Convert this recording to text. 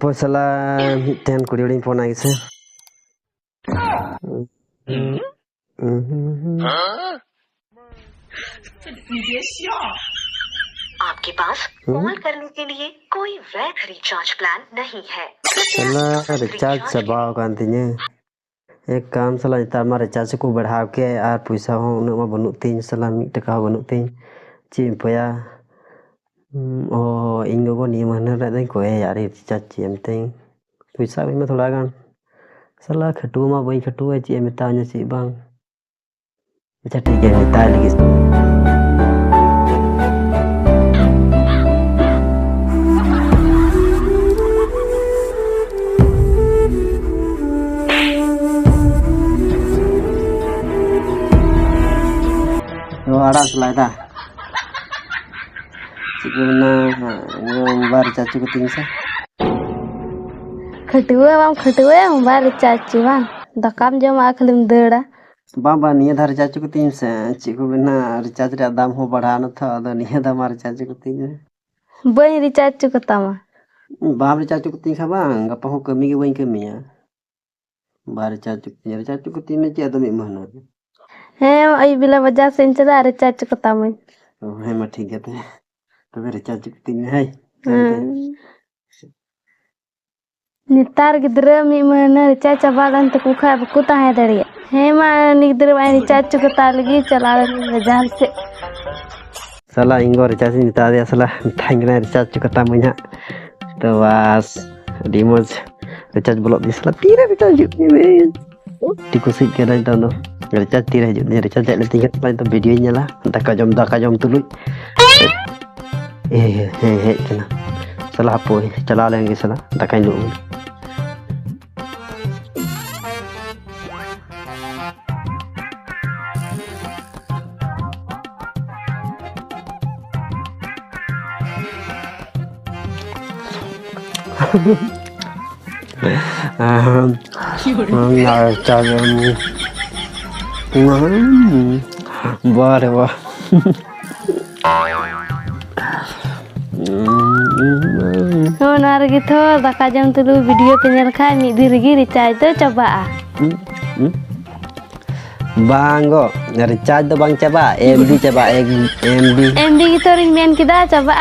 Hapo salah ten kudiuling phone lagi sih. आपके पास call करने के लिए कोई वैध रिचार्ज प्लान नहीं है। salah recharge sebawa gantinya. Kam salah ntar mah recharge ku berhau ke puisa ho unak mah banuk tin salah mi taka banuk tin. Cim ya. Oh ingo bo ni mana ra dai ko ya recharge cim tin. Puisa mah thoda gan. Salah khatu mah bai khatu ai cim mitanya sih bang. अच्छा ठीक है मिता लगी तो आराम से लाता चिकना बार चाचू को तीन से खटुए हम बार चाचू बा दकाम जम आखलिम देड़ा बाबा निया धार चाचू को तीन से चिको बिना रिचार्ज रे दाम हो बढ़ाना था तो निया दाम रिचार्ज को तीन बई रिचार्ज को तमा बाप रिचार्ज को तीन खा बांग गपा हो कमी के वही कमी है बार रिचार्ज को तीन में चे तो मी महना है आई बिला वजह से चला रिचार्ज को तमा है मैं ठीक है तो रिचार्ज को तीन है नितार गिद्र मी महना रिचार्ज चबालन तो कुखा कुता है दड़िया है मां निद्र वाई रिचार्ज को तालगी चला वजह से salah inggo recharge ni tadi salah tangna recharge ko tamanya to was dimos recharge blok di salah tira recharge ni dikusik ke dan tono recharge tira hijau ni recharge tak tingkat paling to video nya lah dak jom tulu kena salah apa cala lagi salah takai lu Boleh wah. Honar gitu daka jam tulu video penyel khai mi dirigi recharge tu coba Banggo, recharge tu bang coba MB coba MB gitu ring main kita coba